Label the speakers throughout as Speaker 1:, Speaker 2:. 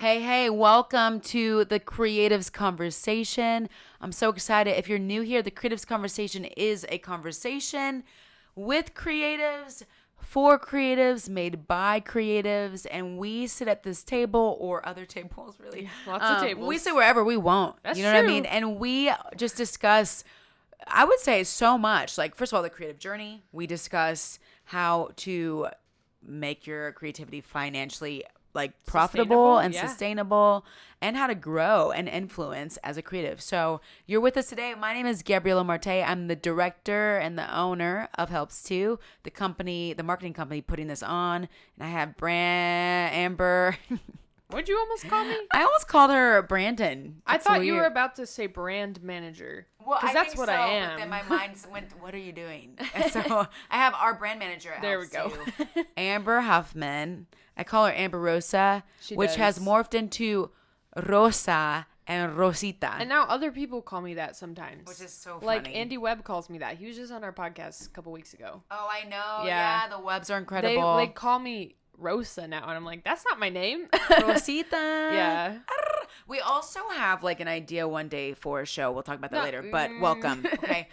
Speaker 1: Hey, welcome to the Creatives Conversation. I'm so excited. If you're new here, the Creatives Conversation is a conversation with creatives, for creatives, made by creatives, and we sit at this table or other tables, really.
Speaker 2: Yeah, lots of tables.
Speaker 1: We sit wherever we want.
Speaker 2: That's
Speaker 1: you know
Speaker 2: true.
Speaker 1: what I mean? And we just discuss, I would say, so much. Like, first of all, the creative journey. We discuss how to make your creativity financially profitable and sustainable, and how to grow and influence as a creative. So you're with us today. My name is Gabriela Marte. I'm the director and the owner of Helps2, the company, the marketing company putting this on. And I have Amber.
Speaker 2: What'd you almost call me?
Speaker 1: I almost called her Brandon.
Speaker 2: I
Speaker 1: That's
Speaker 2: thought
Speaker 1: weird.
Speaker 2: you were about to say brand manager.
Speaker 1: Well,
Speaker 2: because that's what I am.
Speaker 1: But then my mind went, what are you doing? And so I have our brand manager at
Speaker 2: There we go.
Speaker 1: Amber Huffman. I call her Amber Rosa, which
Speaker 2: does.
Speaker 1: has morphed into Rosa and Rosita.
Speaker 2: And now other people call me that sometimes.
Speaker 1: Which is so funny.
Speaker 2: Like Andy Webb calls me that. He was just on our podcast a couple weeks ago.
Speaker 1: Oh, I know.
Speaker 2: Yeah.
Speaker 1: Yeah, the Webbs are incredible.
Speaker 2: They call me Rosa now, and I'm like, that's not my name.
Speaker 1: Rosita.
Speaker 2: Yeah.
Speaker 1: We also have like an idea one day for a show. We'll talk about that later, but welcome. Okay.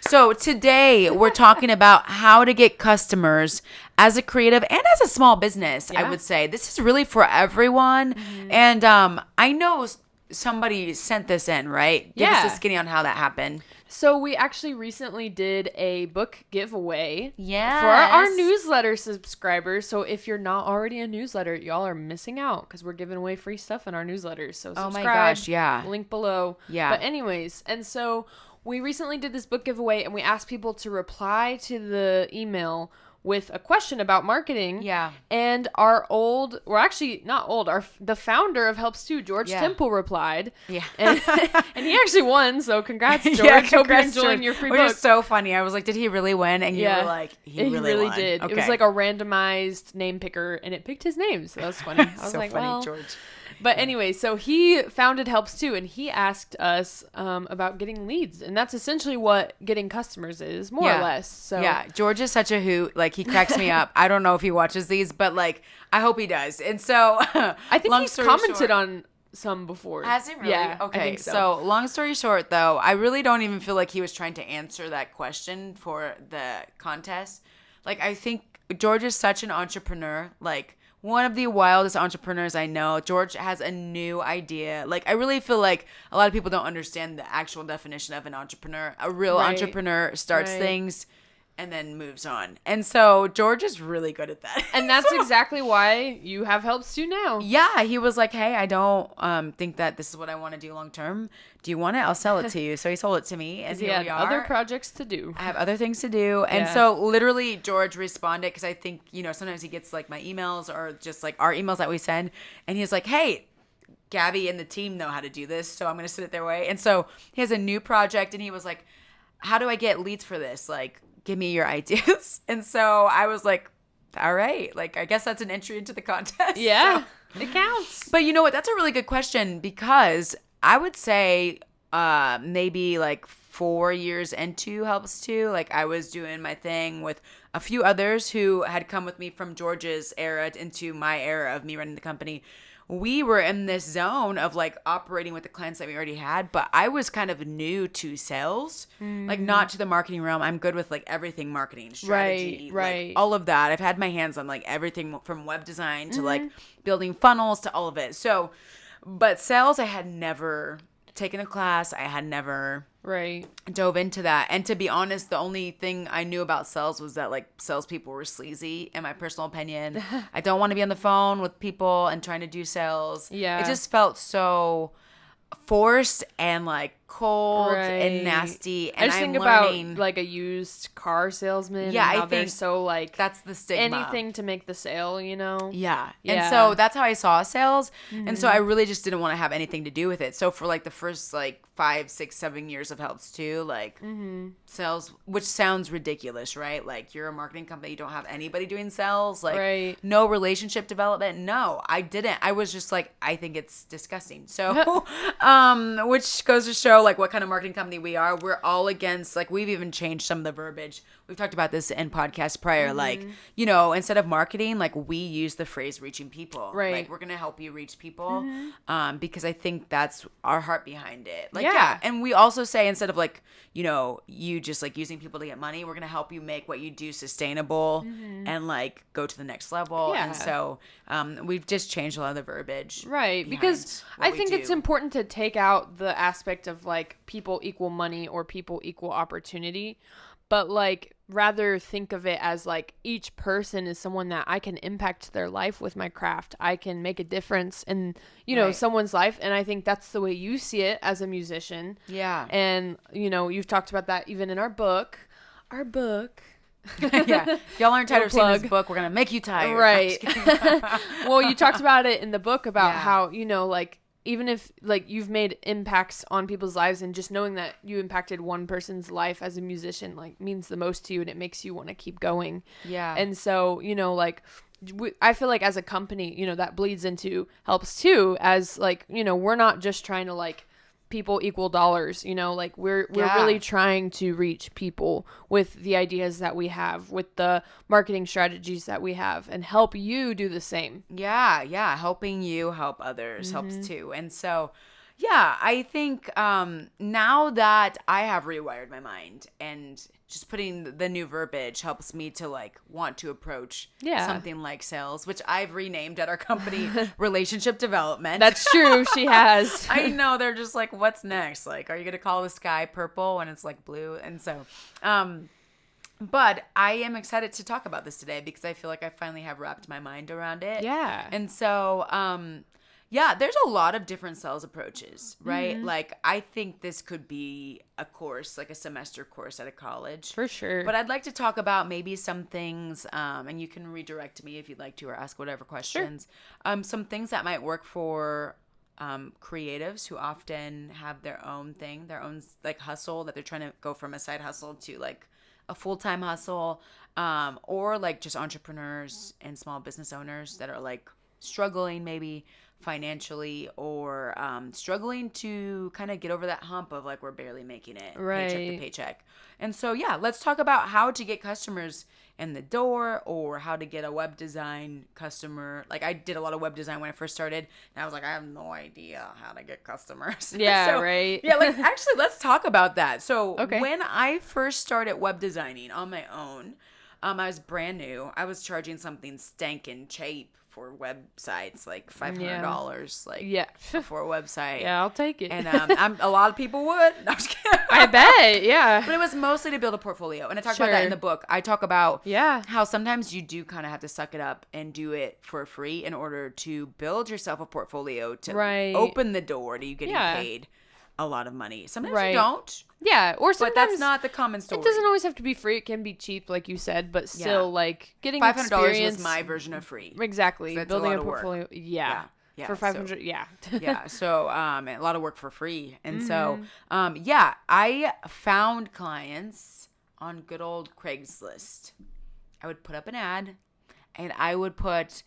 Speaker 1: So today we're talking about how to get customers as a creative and as a small business. I would say this is really for everyone. And I know somebody sent this in, right? Give us a skinny on how that happened.
Speaker 2: So we actually recently did a book giveaway for
Speaker 1: Yes.
Speaker 2: our newsletter subscribers. So if you're not already a newsletter, y'all are missing out because we're giving away free stuff in our newsletters. So subscribe.
Speaker 1: Oh my gosh, yeah.
Speaker 2: Link below.
Speaker 1: Yeah.
Speaker 2: But anyways, and so we recently did this book giveaway and we asked people to reply to the email with a question about marketing.
Speaker 1: Yeah.
Speaker 2: And the founder of Helps2, George Temple, replied.
Speaker 1: Yeah.
Speaker 2: And he actually won, so congrats, George.
Speaker 1: Yeah,
Speaker 2: Hope you're enjoying your free
Speaker 1: Which
Speaker 2: book.
Speaker 1: is so funny. I was like, did he really win? And you were like, he really won.
Speaker 2: did.
Speaker 1: Okay.
Speaker 2: It was like a randomized name picker, and it picked his name, so that was funny. I was
Speaker 1: so
Speaker 2: like,
Speaker 1: funny,
Speaker 2: well.
Speaker 1: George.
Speaker 2: But anyway, so he founded Helps2, and he asked us about getting leads, and that's essentially what getting customers is, more or less. So
Speaker 1: yeah, George is such a hoot. Like, he cracks me up. I don't know if he watches these, but like, I hope he does. And so,
Speaker 2: I think he's commented on some before.
Speaker 1: Has he really?
Speaker 2: Yeah,
Speaker 1: Okay.
Speaker 2: I think
Speaker 1: So long story short, though, I really don't even feel like he was trying to answer that question for the contest. Like, I think George is such an entrepreneur. Like, one of the wildest entrepreneurs I know. George has a new idea. Like, I really feel like a lot of people don't understand the actual definition of an entrepreneur. A real entrepreneur starts things and then moves on. And so George is really good at that.
Speaker 2: And that's exactly why you have Helps2 now.
Speaker 1: Yeah, he was like, hey, I don't think that this is what I want to do long term. Do you want it? I'll sell it to you. So he sold it to me, and
Speaker 2: he
Speaker 1: here
Speaker 2: had
Speaker 1: we are.
Speaker 2: other projects to do.
Speaker 1: I have other things to do. And so literally George responded, because I think, sometimes he gets like my emails or just like our emails that we send. And he's like, hey, Gabby and the team know how to do this, so I'm going to send it their way. And so he has a new project, and he was like, how do I get leads for this? Like, give me your ideas. And so I was like, all right, like, I guess that's an entry into the contest.
Speaker 2: Yeah,
Speaker 1: so.
Speaker 2: it counts.
Speaker 1: But you know what? That's a really good question, because I would say maybe like 4 years into Helps2, like, I was doing my thing with a few others who had come with me from George's era into my era of me running the company. We were in this zone of like operating with the clients that we already had, but I was kind of new to sales, like not to the marketing realm. I'm good with like everything marketing, strategy,
Speaker 2: right.
Speaker 1: like all of that. I've had my hands on like everything from web design to like building funnels to all of it. So, but sales, I had never taken a class. I had never dove into that. And to be honest, the only thing I knew about sales was that like salespeople were sleazy, in my personal opinion. I don't want to be on the phone with people and trying to do sales.
Speaker 2: Yeah.
Speaker 1: It just felt so forced and like cold and nasty. And
Speaker 2: I just think about like a used car salesman.
Speaker 1: Yeah,
Speaker 2: and how
Speaker 1: I
Speaker 2: they're
Speaker 1: think
Speaker 2: so like
Speaker 1: that's the stigma.
Speaker 2: Anything to make the sale,
Speaker 1: Yeah. And so that's how I saw sales. And so I really just didn't want to have anything to do with it. So for like the first like 5, 6, 7 years of Helps2, like sales, which sounds ridiculous, right? Like, you're a marketing company, you don't have anybody doing sales, like no relationship development. No, I didn't. I was just like, I think it's disgusting. So, which goes to show know like what kind of marketing company we are. We're all against, like, we've even changed some of the verbiage. We've talked about this in podcasts prior. Like, you know, instead of marketing, like, we use the phrase reaching people.
Speaker 2: Right.
Speaker 1: Like, we're going to help you reach people, because I think that's our heart behind it. Like,
Speaker 2: Yeah.
Speaker 1: And we also say, instead of like, you know, you just like using people to get money, we're going to help you make what you do sustainable and like go to the next level.
Speaker 2: Yeah.
Speaker 1: And so we've just changed a lot of the verbiage.
Speaker 2: Right, because I think it's important to take out the aspect of like people equal money or people equal opportunity, but like rather think of it as like each person is someone that I can impact their life with my craft. I can make a difference in, you know, someone's life. And I think that's the way you see it as a musician.
Speaker 1: Yeah.
Speaker 2: And, you know, you've talked about that even in our book.
Speaker 1: Yeah. If y'all aren't tired of seeing this book, we're going to make you tired.
Speaker 2: Right. Well, you talked about it in the book about how, you know, like, even if like you've made impacts on people's lives, and just knowing that you impacted one person's life as a musician, like, means the most to you, and it makes you want to keep going.
Speaker 1: Yeah.
Speaker 2: And so, you know, like, I feel like as a company, you know, that bleeds into helps too, as like, you know, we're not just trying to like people equal dollars, you know, like we're really trying to reach people with the ideas that we have, with the marketing strategies that we have, and help you do the same.
Speaker 1: Yeah. Helping you help others helps too. And so, yeah, I think now that I have rewired my mind, and just putting the new verbiage helps me to like want to approach something like sales, which I've renamed at our company relationship development.
Speaker 2: That's true. She has.
Speaker 1: I know. They're just like, what's next? Like, are you going to call the sky purple when it's like blue? And so, but I am excited to talk about this today because I feel like I finally have wrapped my mind around it.
Speaker 2: Yeah.
Speaker 1: And so, yeah, there's a lot of different sales approaches, right? Like, I think this could be a course, like a semester course at a college.
Speaker 2: For sure.
Speaker 1: But I'd like to talk about maybe some things, and you can redirect me if you'd like to, or ask whatever questions. Sure. Some things that might work for creatives who often have their own thing, their own like hustle, that they're trying to go from a side hustle to like a full-time hustle, or like just entrepreneurs and small business owners that are like struggling maybe financially, or struggling to kind of get over that hump of like we're barely making it paycheck to paycheck. And so, yeah, let's talk about how to get customers in the door, or how to get a web design customer. Like, I did a lot of web design when I first started, and I was like, I have no idea how to get customers.
Speaker 2: Yeah,
Speaker 1: so,
Speaker 2: right.
Speaker 1: Yeah, like, actually, let's talk about that. So when I first started web designing on my own, I was brand new. I was charging something stankin' cheap for websites, like $500, like for a website.
Speaker 2: Yeah, I'll take it.
Speaker 1: And a lot of people would. No, I'm just kidding.
Speaker 2: I bet, yeah.
Speaker 1: But it was mostly to build a portfolio, and I talk about that in the book. I talk about how sometimes you do kind of have to suck it up and do it for free in order to build yourself a portfolio to open the door to you getting paid a lot of money. Sometimes you don't.
Speaker 2: Yeah, or sometimes,
Speaker 1: but that's not the common story.
Speaker 2: It doesn't always have to be free. It can be cheap, like you said, but still, like, getting
Speaker 1: $500 was my version of free.
Speaker 2: Exactly.
Speaker 1: So
Speaker 2: building
Speaker 1: a
Speaker 2: portfolio. Yeah. For 500,
Speaker 1: yeah. So, a lot of work for free. And so, I found clients on good old Craigslist. I would put up an ad, and I would put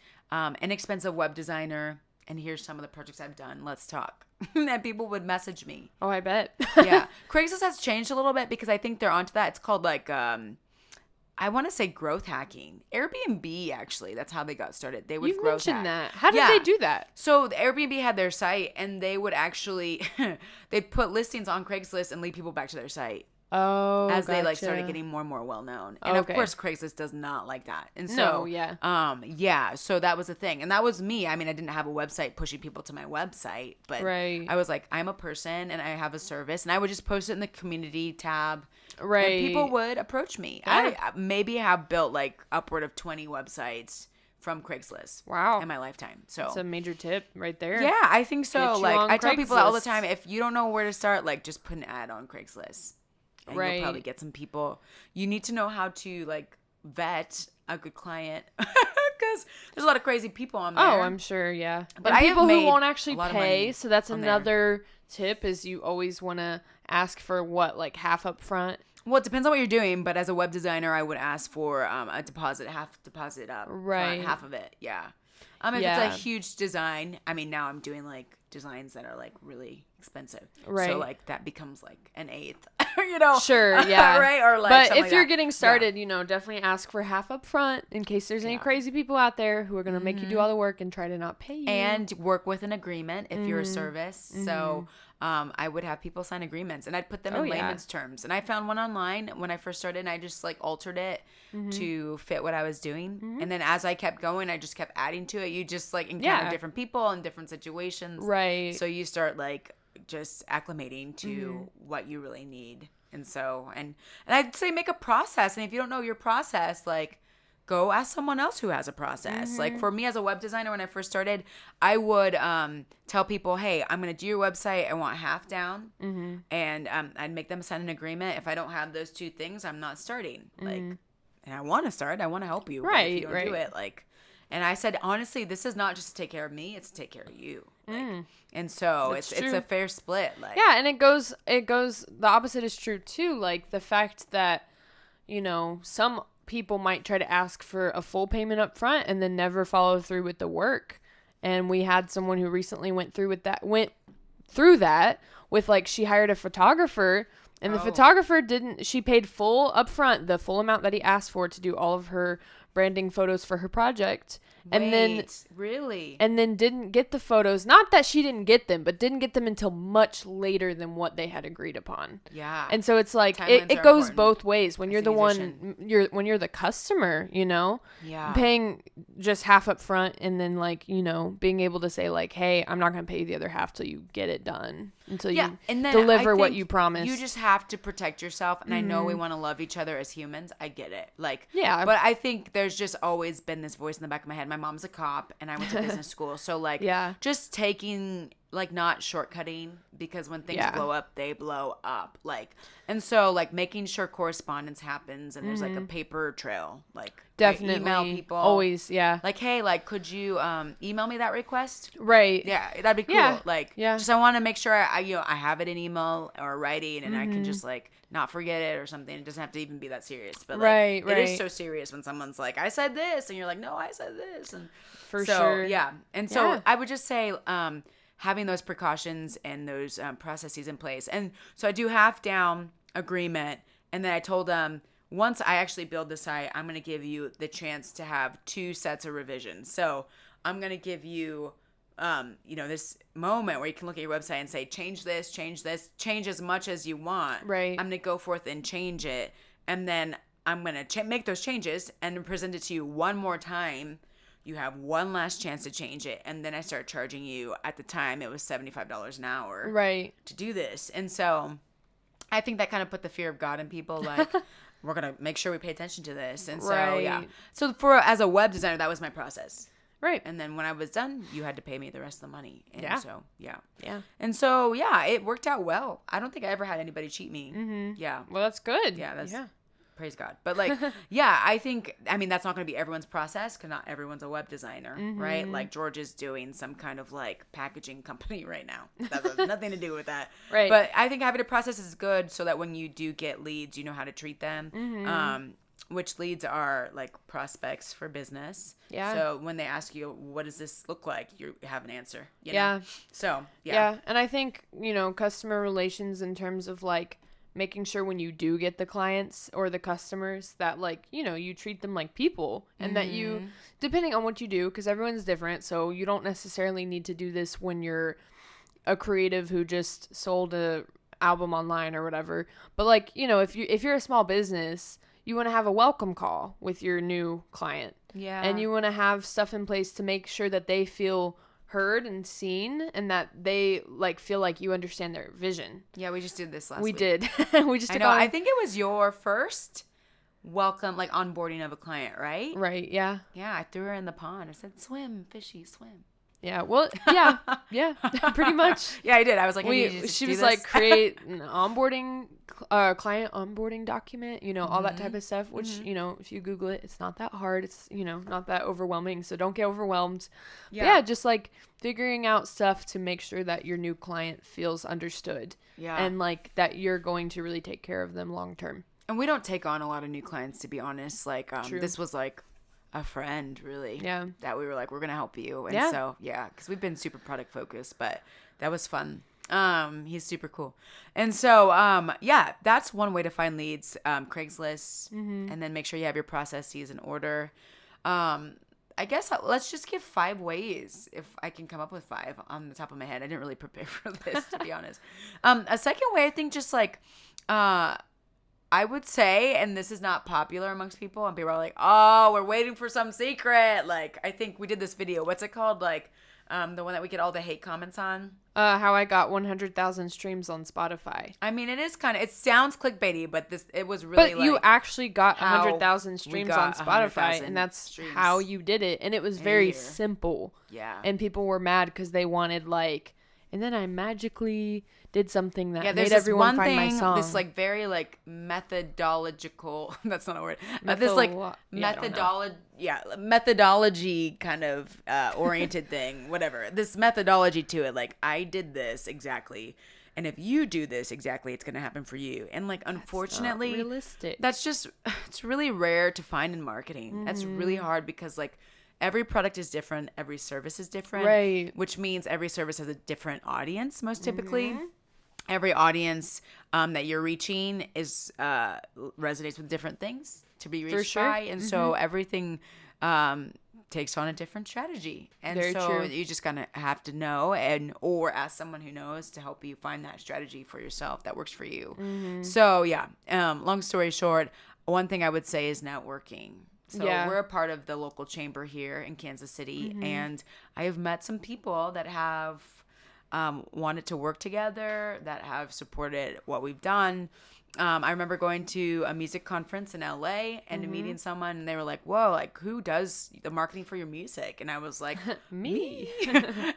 Speaker 1: inexpensive web designer, and here's some of the projects I've done. Let's talk. And people would message me.
Speaker 2: Oh, I bet.
Speaker 1: Yeah. Craigslist has changed a little bit because I think they're onto that. It's called like, I want to say growth hacking. Airbnb, actually, that's how they got started. They would
Speaker 2: You've
Speaker 1: growth
Speaker 2: mentioned
Speaker 1: hack.
Speaker 2: that. How did they do that?
Speaker 1: So the Airbnb had their site, and they would actually, they'd put listings on Craigslist and lead people back to their site.
Speaker 2: Oh,
Speaker 1: as they like started getting more and more well known, and of course Craigslist does not like that, and so so that was a thing, and that was me. I mean, I didn't have a website pushing people to my website, but I was like, I'm a person and I have a service, and I would just post it in the community tab, and people would approach me. I maybe have built like upward of 20 websites from Craigslist.
Speaker 2: Wow.
Speaker 1: In my lifetime. So
Speaker 2: that's a major tip right there.
Speaker 1: Yeah, I think so. Like, I tell people all the time, if you don't know where to start, like, just put an ad on Craigslist. And you'll probably get some people. You need to know how to like vet a good client, because there's a lot of crazy people on there.
Speaker 2: Oh, I'm sure, yeah.
Speaker 1: But
Speaker 2: and people who won't actually pay, so that's another tip, is you always want to ask for what, like half up front?
Speaker 1: Well, it depends on what you're doing, but as a web designer, I would ask for a deposit, half deposit up, front, half of it, yeah. If it's a huge design, I mean, now I'm doing like designs that are like really expensive.
Speaker 2: Right.
Speaker 1: So like that becomes like an eighth, you know?
Speaker 2: Sure. Yeah.
Speaker 1: Right. Or like,
Speaker 2: but if
Speaker 1: like
Speaker 2: you're
Speaker 1: that.
Speaker 2: getting started, you know, definitely ask for half up front in case there's any crazy people out there who are going to make you do all the work and try to not pay you.
Speaker 1: And work with an agreement if you're a service. So I would have people sign agreements and I'd put them in layman's terms. And I found one online when I first started and I just like altered it to fit what I was doing. And then as I kept going, I just kept adding to it. You just like encounter different people in different situations.
Speaker 2: Right.
Speaker 1: So you start like just acclimating to what you really need. And so, and I'd say make a process. And if you don't know your process, like go ask someone else who has a process. Like for me as a web designer, when I first started, I would tell people, hey, I'm going to do your website. I want half down. And I'd make them sign an agreement. If I don't have those two things, I'm not starting. Like, and I want to start. I want to help you.
Speaker 2: Right.
Speaker 1: But if you don't do it, like, and I said, honestly, this is not just to take care of me. It's to take care of you. Like, and so it's a fair split. Like,
Speaker 2: yeah. And it goes, the opposite is true too. Like the fact that, you know, some people might try to ask for a full payment up front and then never follow through with the work. And we had someone who recently went through that with like, she hired a photographer and the photographer she paid full upfront, the full amount that he asked for to do all of her branding photos for her project. And then didn't get the photos. Not that she didn't get them, but didn't get them until much later than what they had agreed upon.
Speaker 1: Yeah.
Speaker 2: And so it's like it goes both ways. When you're the one, when you're the customer, you know, paying just half up front and then like, you know, being able to say like, hey, I'm not going to pay you the other half till you get it done, until you deliver what you promised.
Speaker 1: You just have to protect yourself. And I know we want to love each other as humans. I get it. Like,
Speaker 2: yeah.
Speaker 1: But I think there's just always been this voice in the back of my head. My mom's a cop and I went to business school. So like, just taking, like not shortcutting, because when things blow up, they blow up. Like, and so like making sure correspondence happens and there's like a paper trail. Like
Speaker 2: definitely
Speaker 1: email people
Speaker 2: always. Yeah.
Speaker 1: Like, hey, like, could you email me that request?
Speaker 2: Right.
Speaker 1: Yeah. That'd be cool.
Speaker 2: Yeah.
Speaker 1: Like, just, I want to make sure I have it in email or writing and I can just like not forget it or something. It doesn't have to even be that serious, but like, it is so serious when someone's like, I said this and you're like, no, I said this. And
Speaker 2: for sure.
Speaker 1: Yeah. And so I would just say, having those precautions and those processes in place. And so I do half down agreement. And then I told them, once I actually build the site, I'm going to give you the chance to have 2 sets of revisions. So I'm going to give you, this moment where you can look at your website and say, change this, change as much as you want.
Speaker 2: Right.
Speaker 1: I'm going to go forth and change it. And then I'm going to make those changes and present it to you one more time. You have one last chance to change it. And then I start charging you. At the time, it was $75 an hour.
Speaker 2: Right.
Speaker 1: To do this. And so I think that kind of put the fear of God in people. Like, we're going to make sure we pay attention to this. And so, yeah. So as a web designer, that was my process.
Speaker 2: Right.
Speaker 1: And then when I was done, you had to pay me the rest of the money. And so, yeah. And so, it worked out well. I don't think I ever had anybody cheat me.
Speaker 2: Mm-hmm.
Speaker 1: Yeah.
Speaker 2: Well, that's good.
Speaker 1: Yeah. Praise God. But like, I think, that's not going to be everyone's process because not everyone's a web designer, right? Like George is doing some kind of like packaging company right now. That has nothing to do with that.
Speaker 2: Right.
Speaker 1: But I think having a process is good so that when you do get leads, you know how to treat them. Which leads are like prospects for business. Yeah. So when they ask you, what does this look like? You have an answer. You know? So,
Speaker 2: Yeah. And I think, customer relations in terms of like, making sure when you do get the clients or the customers that like, you treat them like people and that you, depending on what you do, because everyone's different. So you don't necessarily need to do this when you're a creative who just sold a album online or whatever. But like, if you're a small business, you want to have a welcome call with your new client. Yeah. And you want to have stuff in place to make sure that they feel heard and seen and that they like feel like you understand their vision.
Speaker 1: Yeah, we just did this last week.
Speaker 2: We did. We just
Speaker 1: I think it was your first welcome, like onboarding of a client, right?
Speaker 2: Right, yeah.
Speaker 1: Yeah, I threw her in the pond. I said, swim, fishy, swim.
Speaker 2: Yeah, well, yeah, pretty much.
Speaker 1: Yeah, I did. I was like,
Speaker 2: she was like, create an onboarding, client onboarding document, all that type of stuff, which, if you Google it, it's not that hard. It's, not that overwhelming. So don't get overwhelmed. Yeah, just like figuring out stuff to make sure that your new client feels understood. Yeah. And like that you're going to really take care of them long term.
Speaker 1: And we don't take on a lot of new clients, to be honest. Like, this was like a friend, really.
Speaker 2: Yeah.
Speaker 1: That we were like, we're going to help you. And
Speaker 2: Yeah.
Speaker 1: so, yeah, because we've been super product focused, but that was fun. He's super cool. And so, yeah, that's one way to find leads. Craigslist, and then make sure you have your processes in order. I guess let's just give 5 ways, if I can come up with 5 on the top of my head. I didn't really prepare for this, to be honest. A second way, I think, just like, I would say, and this is not popular amongst people, and people are like, oh, we're waiting for some secret. Like, I think we did this video. What's it called? Like, the one that we get all the hate comments on.
Speaker 2: How I got 100,000 streams on Spotify.
Speaker 1: I mean, it is kind of, it sounds clickbaity, but it was really
Speaker 2: But you actually got 100,000 streams on Spotify, and that's
Speaker 1: streams.
Speaker 2: how you did it. And it was very simple.
Speaker 1: Yeah.
Speaker 2: And people were mad because they wanted, like, and then I magically did something that made
Speaker 1: this
Speaker 2: everyone
Speaker 1: one
Speaker 2: find my
Speaker 1: thing,
Speaker 2: song.
Speaker 1: this like very like methodological, that's not a word. This like methodology kind of oriented thing, whatever. This methodology to it, like I did this exactly. And if you do this exactly, it's going to happen for you. And like, unfortunately,
Speaker 2: not realistic.
Speaker 1: That's just, it's really rare to find in marketing. That's really hard because like, every product is different. Every service is different.
Speaker 2: Right.
Speaker 1: Which means every service has a different audience, most typically. Every audience that you're reaching is resonates with different things to be reached by. And so everything takes on a different strategy. And
Speaker 2: Very
Speaker 1: so
Speaker 2: true.
Speaker 1: you just kind of have to know or ask someone who knows to help you find that strategy for yourself that works for you. So yeah, long story short, one thing I would say is networking. So we're a part of the local chamber here in Kansas City, and I have met some people that have wanted to work together, that have supported what we've done. I remember going to a music conference in LA and meeting someone, and they were like, whoa, like who does the marketing for your music? And I was like,
Speaker 2: me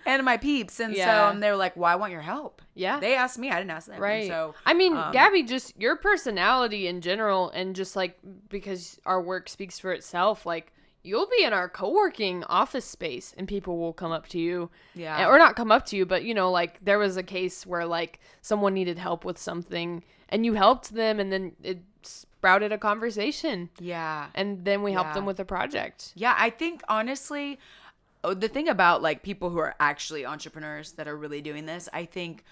Speaker 1: and my peeps. And so they were like, well, I want your help.
Speaker 2: Yeah.
Speaker 1: They asked me, I didn't ask them.
Speaker 2: Right.
Speaker 1: And so
Speaker 2: I mean, Gabby, just your personality in general, and just like, because our work speaks for itself, like you'll be in our co-working office space and people will come up to you.
Speaker 1: Yeah.
Speaker 2: Or not come up to you, but you know, like there was a case where like someone needed help with something and you helped them, and then it sprouted a conversation.
Speaker 1: Yeah.
Speaker 2: And then we helped them with a project.
Speaker 1: Yeah, I think honestly, the thing about like people who are actually entrepreneurs that are really doing this, I think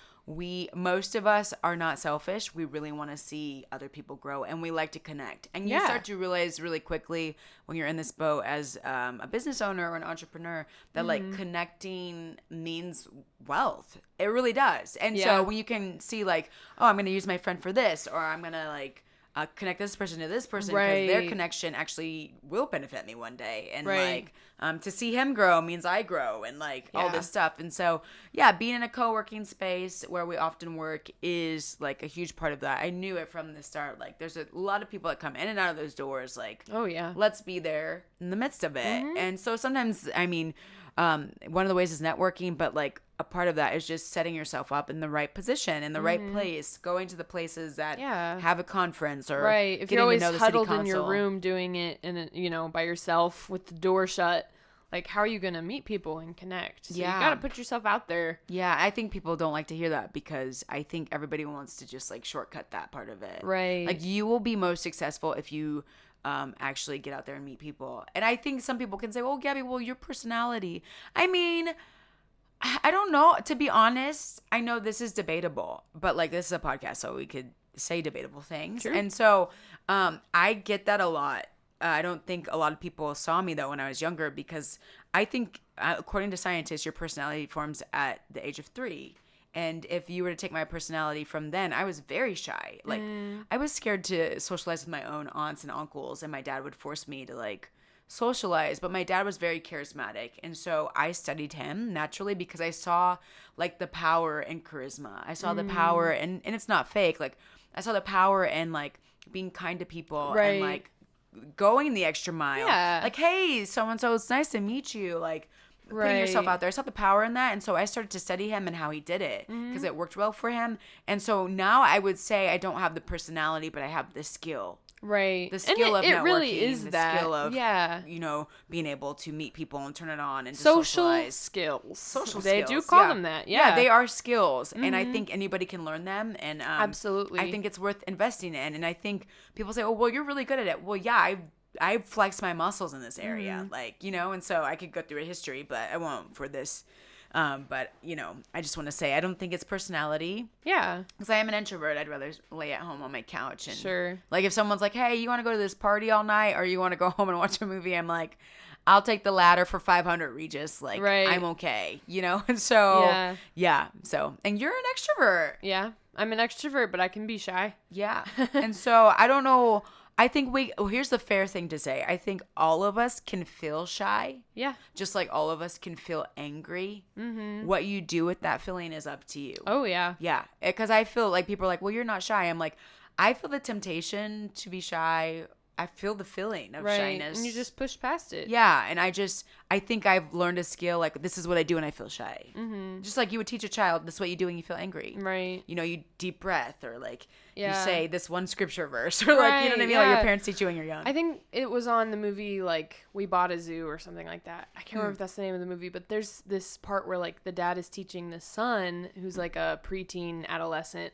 Speaker 1: most of us are not selfish. We really want to see other people grow, and we like to connect. And you start to realize really quickly when you're in this boat as a business owner or an entrepreneur that like connecting means wealth. It really does. And so when you can see like, oh, I'm going to use my friend for this, or I'm going to like connect this person to this person because their connection actually will benefit me one day. And like to see him grow means I grow, and like all this stuff. And so being in a co-working space where we often work is like a huge part of that. I knew it from the start. Like there's a lot of people that come in and out of those doors, like, let's be there in the midst of it. And so sometimes, I mean, one of the ways is networking, but like a part of that is just setting yourself up in the right position, in the right place, going to the places that have a conference, or
Speaker 2: if you're always huddled in your room doing it and you know, by yourself with the door shut, like how are you going to meet people and connect? So you got to put yourself out there.
Speaker 1: Yeah, I think people don't like to hear that because I think everybody wants to just like shortcut that part of it.
Speaker 2: Right.
Speaker 1: Like you will be most successful if you actually get out there and meet people. And I think some people can say, well, Gabby, well, your personality. I mean, I don't know. To be honest, I know this is debatable, but like this is a podcast, so we could say debatable things. Sure. And so I get that a lot. I don't think a lot of people saw me though when I was younger, because I think according to scientists, your personality forms at the age of 3. And if you were to take my personality from then, I was very shy. Like I was scared to socialize with my own aunts and uncles, and my dad would force me to like socialize. But my dad was very charismatic, and so I studied him naturally because I saw like the power in charisma. I saw the power, and it's not fake. Like I saw the power in like being kind to people and like going the extra mile. Yeah. Like, hey, so and so, it's nice to meet you. Like putting yourself out there. I saw the power in that. And so I started to study him and how he did it because it worked well for him. And so now I would say I don't have the personality, but I have the skill.
Speaker 2: Right.
Speaker 1: The skill of networking. It really is the skill of,
Speaker 2: yeah,
Speaker 1: you know, being able to meet people and turn it on and to
Speaker 2: social
Speaker 1: socialize.
Speaker 2: Skills.
Speaker 1: Social
Speaker 2: they
Speaker 1: skills.
Speaker 2: They do call them that. Yeah.
Speaker 1: Yeah, they are skills. And I think anybody can learn them. And
Speaker 2: absolutely.
Speaker 1: I think it's worth investing in. And I think people say, oh, well, you're really good at it. Well, yeah, I flex my muscles in this area, like, you know, and so I could go through a history, but I won't for this. But, you know, I just want to say I don't think it's personality.
Speaker 2: Yeah.
Speaker 1: Because I am an introvert. I'd rather lay at home on my couch. And
Speaker 2: sure.
Speaker 1: Like, if someone's like, hey, you want to go to this party all night or you want to go home and watch a movie? I'm like, I'll take the latter for 500, Regis. Like, right. I'm okay, you know? And so, yeah. So, and you're an extrovert.
Speaker 2: Yeah. I'm an extrovert, but I can be shy.
Speaker 1: Yeah. And so, I don't know. I think here's the fair thing to say. I think all of us can feel shy.
Speaker 2: Yeah.
Speaker 1: Just like all of us can feel angry. Mm-hmm. What you do with that feeling is up to you.
Speaker 2: Oh, yeah.
Speaker 1: Yeah. Because I feel like people are like, well, you're not shy. I'm like, I feel the temptation to be shy. I feel the feeling of shyness.
Speaker 2: And you just push past it.
Speaker 1: Yeah. And I think I've learned a skill. Like, this is what I do when I feel shy. Mm-hmm. Just like you would teach a child, this is what you do when you feel angry.
Speaker 2: Right.
Speaker 1: You know, you deep breath or like you say this one scripture verse or like, you know what I mean? Like your parents teach you when you're young.
Speaker 2: I think it was on the movie, like, We Bought a Zoo or something like that. I can't remember if that's the name of the movie, but there's this part where like the dad is teaching the son, who's like a preteen adolescent,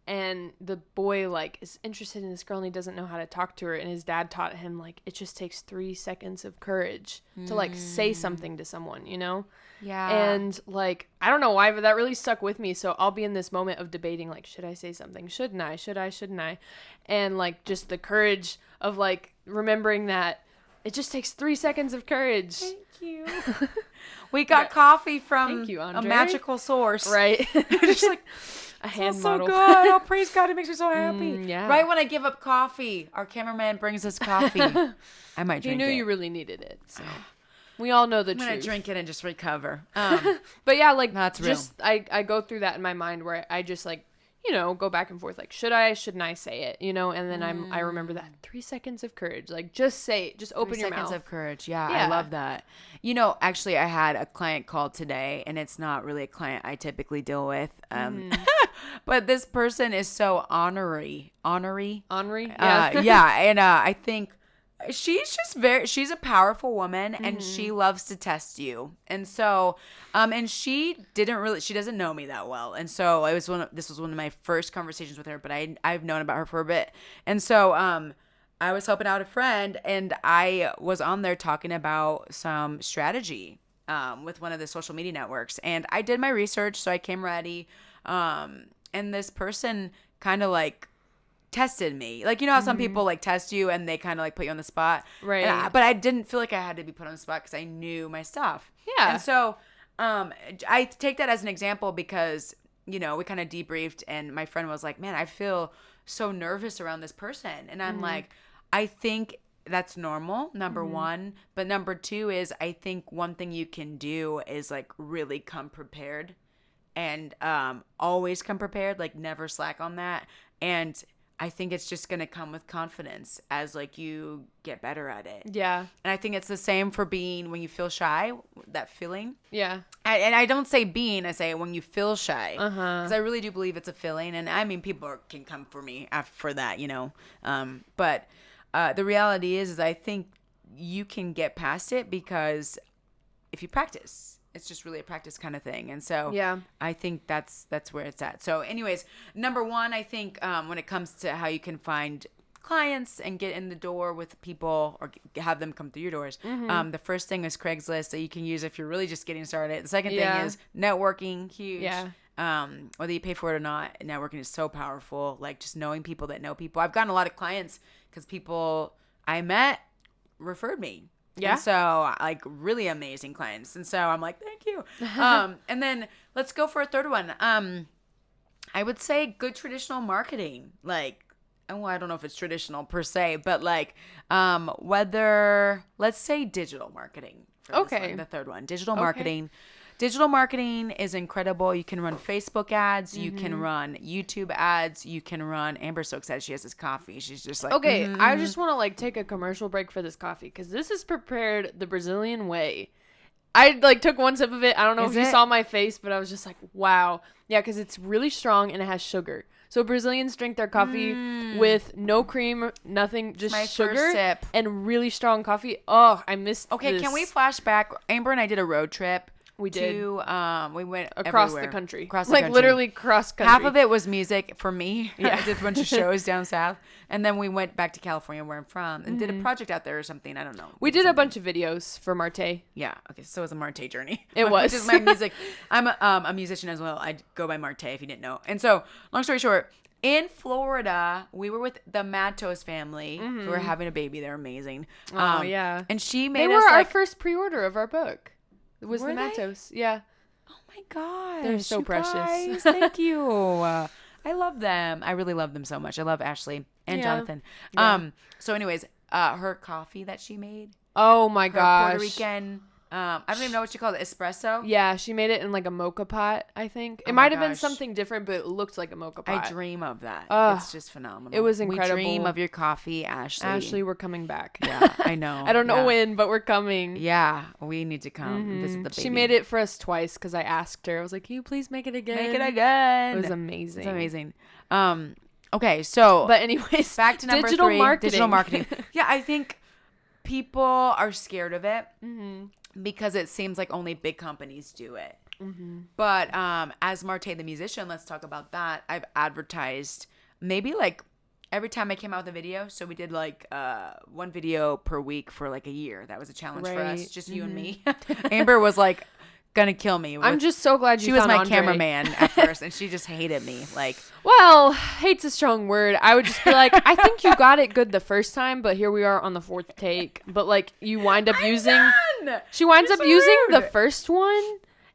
Speaker 2: and the boy like is interested in this girl and he doesn't know how to talk to her, and his dad taught him like it just takes 3 seconds of courage to like say something to someone, you know?
Speaker 1: Yeah.
Speaker 2: And like I don't know why, but that really stuck with me. So I'll be in this moment of debating like, should I say something? Shouldn't I? Shouldn't I? And like just the courage of like remembering that it just takes 3 seconds of courage.
Speaker 1: Thank you. We got coffee from
Speaker 2: you,
Speaker 1: a magical source.
Speaker 2: Right.
Speaker 1: Just like
Speaker 2: a hand model.
Speaker 1: So good. Oh, praise God. It makes me so happy.
Speaker 2: Yeah.
Speaker 1: Right when I give up coffee, our cameraman brings us coffee. I might drink it.
Speaker 2: You knew you really needed it. So we all know the truth.
Speaker 1: I'm going to drink it and just recover.
Speaker 2: But yeah, like
Speaker 1: that's
Speaker 2: just,
Speaker 1: real.
Speaker 2: I go through that in my mind where I just like, you know, go back and forth. Like, shouldn't I say it? You know, and then I remember that 3 seconds of courage. Like, just say it. Just open your mouth. 3 seconds
Speaker 1: of courage. Yeah, I love that. You know, actually, I had a client call today, and it's not really a client I typically deal with. But this person is so honorary.
Speaker 2: Yeah.
Speaker 1: Yeah, and I think she's just she's a powerful woman, and she loves to test you. And so, and she doesn't know me that well. And so this was one of my first conversations with her, but I've known about her for a bit. And so, I was helping out a friend, and I was on there talking about some strategy, with one of the social media networks, and I did my research. So I came ready. And this person kind of like tested me. Like, you know how some people like test you and they kind of like put you on the spot.
Speaker 2: Right.
Speaker 1: But I didn't feel like I had to be put on the spot because I knew my stuff.
Speaker 2: Yeah.
Speaker 1: And so I take that as an example because, you know, we kind of debriefed and my friend was like, man, I feel so nervous around this person. And I'm like, I think that's normal, number one. But number two is I think one thing you can do is like really come prepared and always come prepared, like never slack on that. And I think it's just going to come with confidence as like you get better at it.
Speaker 2: Yeah.
Speaker 1: And I think it's the same for being when you feel shy, that feeling.
Speaker 2: Yeah.
Speaker 1: And I don't say being, I say when you feel shy. Because I really do believe it's a feeling. And I mean, people can come for me for that, you know. But the reality is I think you can get past it because if you practice. It's just really a practice kind of thing. And so I think that's where it's at. So anyways, number one, I think when it comes to how you can find clients and get in the door with people or have them come through your doors, the first thing is Craigslist that you can use if you're really just getting started. The second thing is networking, huge.
Speaker 2: Yeah.
Speaker 1: Whether you pay for it or not, networking is so powerful. Like just knowing people that know people. I've gotten a lot of clients because people I met referred me.
Speaker 2: Yeah.
Speaker 1: And so, like, really amazing clients. And so, I'm like, thank you. And then, let's go for a third one. I would say good traditional marketing. Like, oh, I don't know if it's traditional per se, but, like, let's say digital marketing. For this one, the third one. Digital marketing. Digital marketing is incredible. You can run Facebook ads. You can run YouTube ads. You can run. Amber's so excited she has this coffee. She's just like,
Speaker 2: okay, I just want to like take a commercial break for this coffee because this is prepared the Brazilian way. I like took one sip of it. I don't know if you saw my face, but I was just like, wow. Yeah, because it's really strong and it has sugar. So Brazilians drink their coffee with no cream, nothing, just sugar and really strong coffee. Oh, I missed
Speaker 1: Okay,
Speaker 2: this.
Speaker 1: Can we flash back? Amber and I did a road trip
Speaker 2: We did.
Speaker 1: We went
Speaker 2: across
Speaker 1: everywhere.
Speaker 2: the country.
Speaker 1: Across the
Speaker 2: like
Speaker 1: country.
Speaker 2: literally cross country.
Speaker 1: Half of it was music for me.
Speaker 2: Yeah.
Speaker 1: I did a bunch of shows down south. And then we went back to California where I'm from and did a project out there or something. I don't know.
Speaker 2: We did a bunch of videos for Marte.
Speaker 1: Yeah. Okay. So it was a Marte journey.
Speaker 2: It was.
Speaker 1: Which is my music. I'm a musician as well. I go by Marte if you didn't know. And so long story short, in Florida, we were with the Matos family who were having a baby. They're amazing.
Speaker 2: Oh, yeah.
Speaker 1: And she made
Speaker 2: They
Speaker 1: us
Speaker 2: were our
Speaker 1: like,
Speaker 2: first pre-order of our book. It was
Speaker 1: Were
Speaker 2: the
Speaker 1: they?
Speaker 2: Matos. Yeah.
Speaker 1: oh my gosh.
Speaker 2: They're so
Speaker 1: you
Speaker 2: precious.
Speaker 1: guys, thank you. I love them. I really love them so much. I love Ashley and
Speaker 2: Yeah.
Speaker 1: Jonathan.
Speaker 2: Yeah.
Speaker 1: So anyways, her coffee that she made,
Speaker 2: Oh my
Speaker 1: her
Speaker 2: gosh.
Speaker 1: Puerto Rican, I don't even know what you call it, espresso.
Speaker 2: Yeah, she made it in like a mocha pot, I think. It
Speaker 1: Oh my
Speaker 2: might have been
Speaker 1: gosh.
Speaker 2: something different, but it looked like a mocha pot.
Speaker 1: I dream of that.
Speaker 2: Ugh.
Speaker 1: It's just phenomenal.
Speaker 2: It was incredible.
Speaker 1: We dream of your coffee, Ashley.
Speaker 2: Ashley, we're coming back.
Speaker 1: Yeah, I know.
Speaker 2: I don't know
Speaker 1: Yeah.
Speaker 2: when, but we're coming.
Speaker 1: Yeah, we need to come and visit the baby.
Speaker 2: She made it for us twice because I asked her. I was like, "Can you please make it again?"
Speaker 1: Make it again.
Speaker 2: It was amazing.
Speaker 1: It's amazing. Okay, so
Speaker 2: But anyways,
Speaker 1: back to number
Speaker 2: digital
Speaker 1: 3,
Speaker 2: marketing.
Speaker 1: digital marketing. Yeah, I think people are scared of it because it seems like only big companies do it. But as Marte the musician, let's talk about that. I've advertised maybe like every time I came out with a video. So we did like one video per week for like a year. That was a challenge for us,
Speaker 2: Right.
Speaker 1: just you and me. Amber was like gonna kill me.
Speaker 2: I'm just so glad
Speaker 1: she
Speaker 2: you
Speaker 1: was
Speaker 2: found
Speaker 1: my
Speaker 2: Andre.
Speaker 1: cameraman at first, and she just hated me. Like,
Speaker 2: Well, hate's a strong word. I would just be like, I think you got it good the first time, but here we are on the 4th take. But like, you wind up using.
Speaker 1: done!
Speaker 2: She winds
Speaker 1: You're
Speaker 2: up
Speaker 1: so
Speaker 2: using the
Speaker 1: rude.
Speaker 2: first one,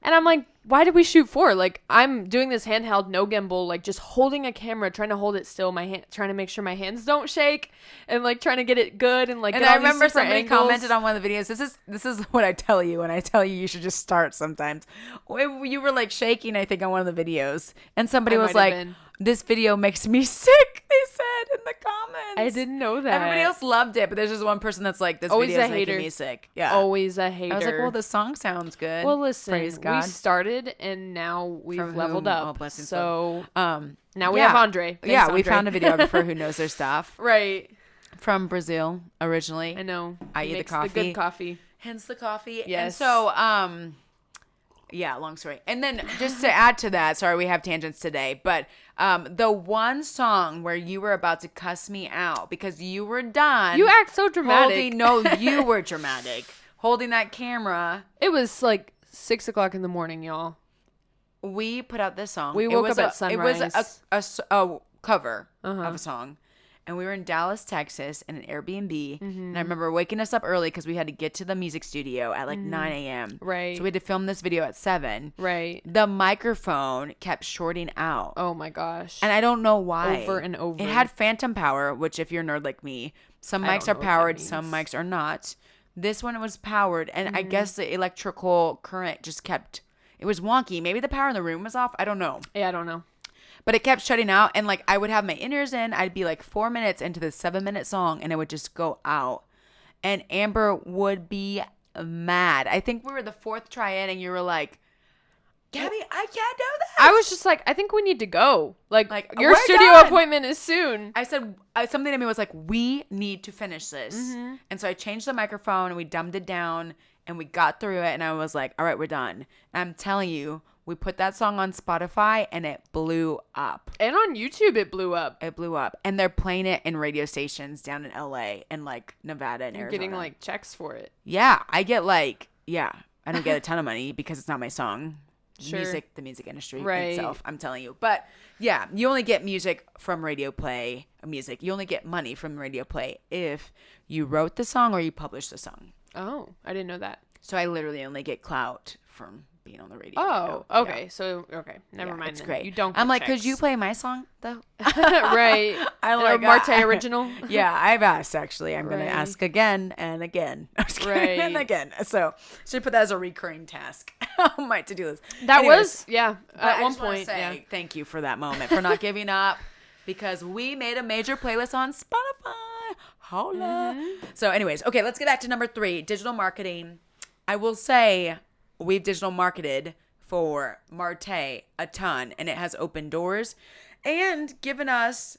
Speaker 2: and I'm like, why did we shoot 4? Like, I'm doing this handheld, no gimbal, like just holding a camera, trying to hold it still, my hand, trying to make sure my hands don't shake, and like trying to get it good, and like.
Speaker 1: And
Speaker 2: get
Speaker 1: I
Speaker 2: all these
Speaker 1: remember
Speaker 2: different
Speaker 1: somebody
Speaker 2: angles.
Speaker 1: commented on one of the videos. This is what I tell you when I tell you should just start sometimes. You were like shaking, I think, on one of the videos, and somebody
Speaker 2: I
Speaker 1: was
Speaker 2: might have
Speaker 1: like,
Speaker 2: been.
Speaker 1: "This video makes me sick." They said in the comments.
Speaker 2: I didn't know that.
Speaker 1: Everybody else loved it, but there's just one person that's like, "This
Speaker 2: Always
Speaker 1: video is
Speaker 2: a
Speaker 1: making
Speaker 2: hater.
Speaker 1: me sick." Yeah.
Speaker 2: Always a hater.
Speaker 1: I was like, "Well, the song sounds good."
Speaker 2: Well, listen,
Speaker 1: Praise
Speaker 2: we
Speaker 1: God.
Speaker 2: started and now we've
Speaker 1: From
Speaker 2: leveled
Speaker 1: whom
Speaker 2: up.
Speaker 1: all blessings
Speaker 2: So now we
Speaker 1: yeah.
Speaker 2: have Andre. Thanks,
Speaker 1: Yeah, we
Speaker 2: Andre.
Speaker 1: found a videographer who knows their stuff
Speaker 2: Right.
Speaker 1: from Brazil originally.
Speaker 2: I know.
Speaker 1: I
Speaker 2: He
Speaker 1: eat the
Speaker 2: makes
Speaker 1: coffee.
Speaker 2: The good coffee.
Speaker 1: Hence the coffee. And
Speaker 2: Yes.
Speaker 1: so, yeah, long story. And then just to add to that, sorry, we have tangents today, but the one song where you were about to cuss me out because you were done.
Speaker 2: You act so dramatic.
Speaker 1: You were dramatic. Holding that camera.
Speaker 2: It was like 6 o'clock in the morning, y'all.
Speaker 1: We put out this song.
Speaker 2: We woke up at sunrise.
Speaker 1: It was a cover of a song. And we were in Dallas, Texas, in an Airbnb. And I remember waking us up early because we had to get to the music studio at like 9 a.m.
Speaker 2: Right.
Speaker 1: So we had to film this video at 7.
Speaker 2: Right.
Speaker 1: The microphone kept shorting out.
Speaker 2: Oh my gosh.
Speaker 1: And I don't know why.
Speaker 2: Over and over.
Speaker 1: It had phantom power, which if you're a nerd like me, some
Speaker 2: I
Speaker 1: mics
Speaker 2: don't
Speaker 1: are
Speaker 2: know what that
Speaker 1: powered, some
Speaker 2: means.
Speaker 1: mics are not. This one was powered. And I guess the electrical current just kept, it was wonky. Maybe the power in the room was off. I don't know.
Speaker 2: Yeah, I don't know.
Speaker 1: But it kept shutting out, and like I would have my in-ears in. I'd be like 4 minutes into the 7-minute song, and it would just go out. And Amber would be mad. I think we were the 4th try in, and you were like, "Gabby, I can't do this."
Speaker 2: I was just like, I think we need to go. Like your
Speaker 1: we're
Speaker 2: studio
Speaker 1: done.
Speaker 2: appointment is soon.
Speaker 1: I said something to me was like, "We need to finish this." And so I changed the microphone, and we dumbed it down, and we got through it. And I was like, "All right, we're done." And I'm telling you. We put that song on Spotify and it blew up.
Speaker 2: And on YouTube, it blew up.
Speaker 1: It blew up. And they're playing it in radio stations down in LA and like Nevada and
Speaker 2: You're
Speaker 1: Arizona.
Speaker 2: getting like checks for it.
Speaker 1: Yeah. I get like, I don't get a ton of money because it's not my song.
Speaker 2: Sure.
Speaker 1: The music industry
Speaker 2: Right.
Speaker 1: itself, I'm telling you. But yeah, you only get music from radio play music. You only get money from radio play if you wrote the song or you published the song.
Speaker 2: Oh, I didn't know that.
Speaker 1: So I literally only get clout from being on the radio.
Speaker 2: Oh,
Speaker 1: Yeah.
Speaker 2: okay. So, okay. Never mind.
Speaker 1: It's
Speaker 2: then.
Speaker 1: great.
Speaker 2: You don't
Speaker 1: I'm
Speaker 2: get
Speaker 1: like, could
Speaker 2: checks.
Speaker 1: you play my song though?
Speaker 2: Right.
Speaker 1: I
Speaker 2: Or
Speaker 1: like
Speaker 2: Marte original.
Speaker 1: Yeah, I've asked actually. I'm going
Speaker 2: Right.
Speaker 1: to ask again and again.
Speaker 2: Right.
Speaker 1: And again. So should put that as a recurring task on my to-do list.
Speaker 2: That
Speaker 1: Anyways,
Speaker 2: was, yeah,
Speaker 1: but
Speaker 2: at
Speaker 1: I
Speaker 2: one
Speaker 1: just wanna
Speaker 2: point.
Speaker 1: say
Speaker 2: Yeah.
Speaker 1: thank you for that moment, for not giving up, because we made a major playlist on Spotify. Holla.
Speaker 2: Mm-hmm.
Speaker 1: So anyways, okay, let's get back to number 3, digital marketing. I will say we've digital marketed for Marte a ton, and it has opened doors and given us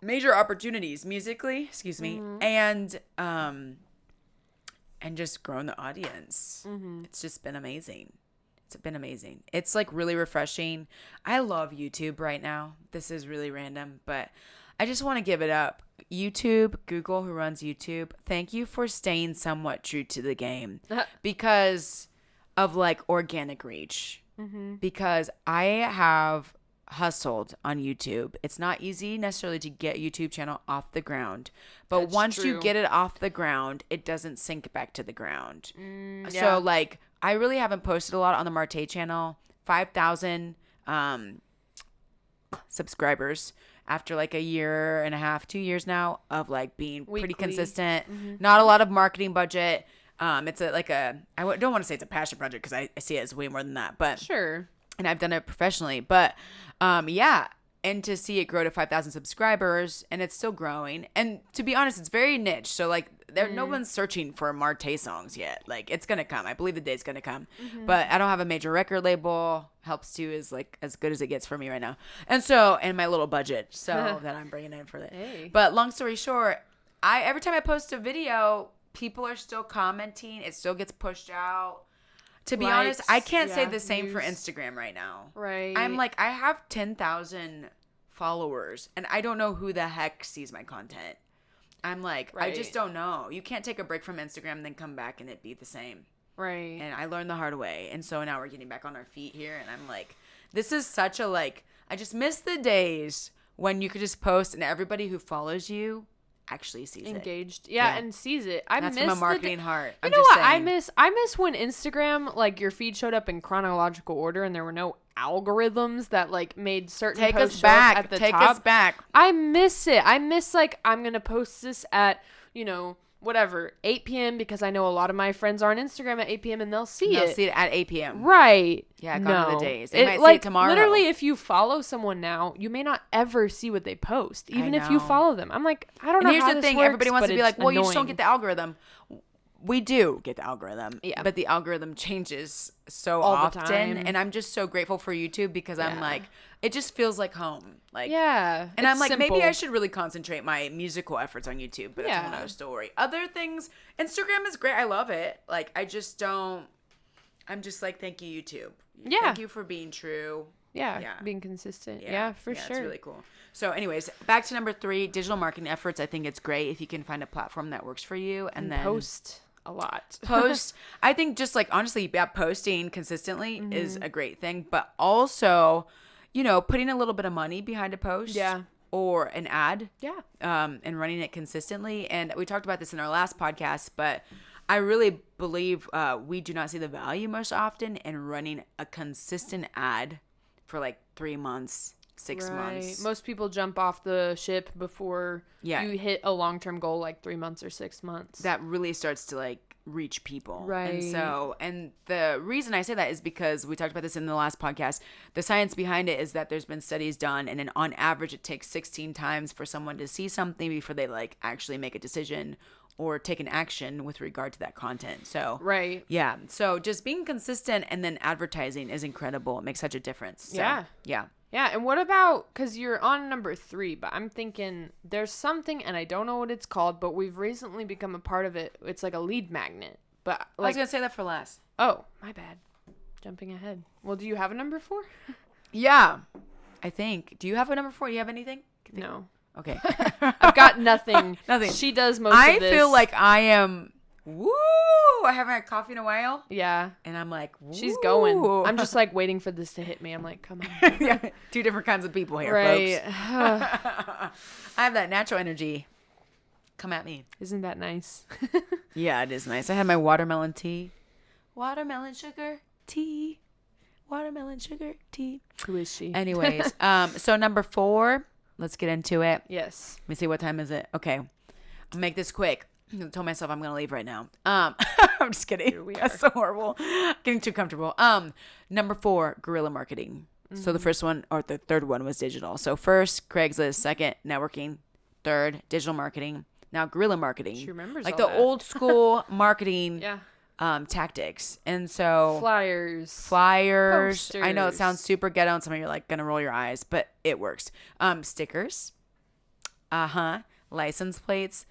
Speaker 1: major opportunities musically, and just grown the audience. It's just been amazing. It's been amazing. It's like really refreshing. I love YouTube right now. This is really random, but I just want to give it up. YouTube, Google, who runs YouTube, thank you for staying somewhat true to the game because of like organic reach. Mm-hmm. Because I have hustled on YouTube. It's not easy necessarily to get a YouTube channel off the ground, but
Speaker 2: That's
Speaker 1: once
Speaker 2: true.
Speaker 1: you get it off the ground, it doesn't sink back to the ground.
Speaker 2: Yeah.
Speaker 1: So like I really haven't posted a lot on the Marte channel. 5,000 subscribers after like a year and a half, 2 years now of like being
Speaker 2: Weekly.
Speaker 1: Pretty consistent. Mm-hmm. Not a lot of marketing budget. It's don't want to say it's a passion project because I see it as way more than that, but
Speaker 2: sure.
Speaker 1: And I've done it professionally, but yeah. And to see it grow to 5,000 subscribers, and it's still growing. And to be honest, it's very niche. So like, no one's searching for Marte songs yet. Like, it's gonna come. I believe the day's gonna come. Mm-hmm. But I don't have a major record label. Helps too is like as good as it gets for me right now. And my little budget, so that I'm bringing in for that. Hey. But long story short, every time I post a video, people are still commenting. It still gets pushed out. To be honest, I can't say the same for Instagram right now.
Speaker 2: Right.
Speaker 1: I'm like, I have 10,000 followers, and I don't know who the heck sees my content. I'm like, I just don't know. You can't take a break from Instagram and then come back and it be the same.
Speaker 2: Right.
Speaker 1: And I learned the hard way. And so now we're getting back on our feet here, and I'm like, this is such a like, I just miss the days when you could just post and everybody who follows you actually sees
Speaker 2: engaged. Yeah, and sees it.
Speaker 1: That's from a marketing heart.
Speaker 2: You know what I miss? I miss when Instagram, like, your feed showed up in chronological order and there were no algorithms that like made certain posts show up at the top. Take us back. I miss it. I miss like, I'm gonna post this at, whatever, 8 p.m. because I know a lot of my friends are on Instagram at 8 p.m. and they'll see it.
Speaker 1: They'll see it at 8 p.m.
Speaker 2: Right.
Speaker 1: Yeah, gone are the days. They might see it tomorrow.
Speaker 2: Literally, if you follow someone now, you may not ever see what they post, even if you follow them. I'm like, I don't know how this works.
Speaker 1: Here's the thing. Everybody wants to be like, well, you just don't get the algorithm. We do get the algorithm. Yeah. But the algorithm changes so often. And I'm just so grateful for YouTube because I'm like, it just feels like home. Like, yeah. And I'm like, simple. Maybe I should really concentrate my musical efforts on YouTube, but that's another story. Other things, Instagram is great. I love it. Like, I'm just like, thank you, YouTube. Yeah. Thank you for being true.
Speaker 2: Yeah. Being consistent. Yeah, for sure.
Speaker 1: It's really cool. So anyways, back to number 3, digital marketing efforts. I think it's great if you can find a platform that works for you and then
Speaker 2: post a lot.
Speaker 1: I think just like, honestly, posting consistently is a great thing, but also, putting a little bit of money behind a post. Yeah. Or an ad. Yeah. And running it consistently. And we talked about this in our last podcast, but I really believe we do not see the value most often in running a consistent ad for like 3 months, 6 months.
Speaker 2: Most people jump off the ship before you hit a long-term goal like 3 months or 6 months.
Speaker 1: That really starts to like reach people. Right. And the reason I say that is because we talked about this in the last podcast. The science behind it is that there's been studies done, and then on average it takes 16 times for someone to see something before they like actually make a decision or take an action with regard to that content. So yeah. So just being consistent and then advertising is incredible. It makes such a difference. So, yeah.
Speaker 2: Yeah, and what about, because you're on number 3, but I'm thinking there's something, and I don't know what it's called, but we've recently become a part of it. It's like a lead magnet. But like,
Speaker 1: I was going to say that for last.
Speaker 2: Oh, my bad. Jumping ahead. Well, do you have a number 4?
Speaker 1: Yeah, I think. Do you have a number 4? Do you have anything?
Speaker 2: No.
Speaker 1: Okay.
Speaker 2: I've got nothing. Nothing. She does most of this.
Speaker 1: I feel like I am... Woo! I haven't had coffee in a while.
Speaker 2: Yeah.
Speaker 1: And I'm like, woo.
Speaker 2: She's going. I'm just like waiting for this to hit me. I'm like, come on.
Speaker 1: Yeah. 2 different kinds of people here, folks. I have that natural energy. Come at me.
Speaker 2: Isn't that nice?
Speaker 1: Yeah, it is nice. I had my watermelon tea. Watermelon sugar tea. Watermelon sugar tea.
Speaker 2: Who is she?
Speaker 1: Anyways, so number 4, let's get into it.
Speaker 2: Yes.
Speaker 1: Let me see, what time is it? Okay. I'll make this quick. I told myself I'm gonna leave right now. I'm just kidding. Here we are. That's so horrible. Getting too comfortable. Number 4, guerrilla marketing. So the first one, or the third one, was digital. So first, Craigslist. Second, networking. Third, digital marketing. Now guerrilla marketing.
Speaker 2: She remembers
Speaker 1: like
Speaker 2: all
Speaker 1: the
Speaker 2: that.
Speaker 1: old school marketing. Tactics. And so
Speaker 2: flyers,
Speaker 1: posters. I know it sounds super ghetto, and some of you are like gonna roll your eyes, but it works. Stickers. License plates.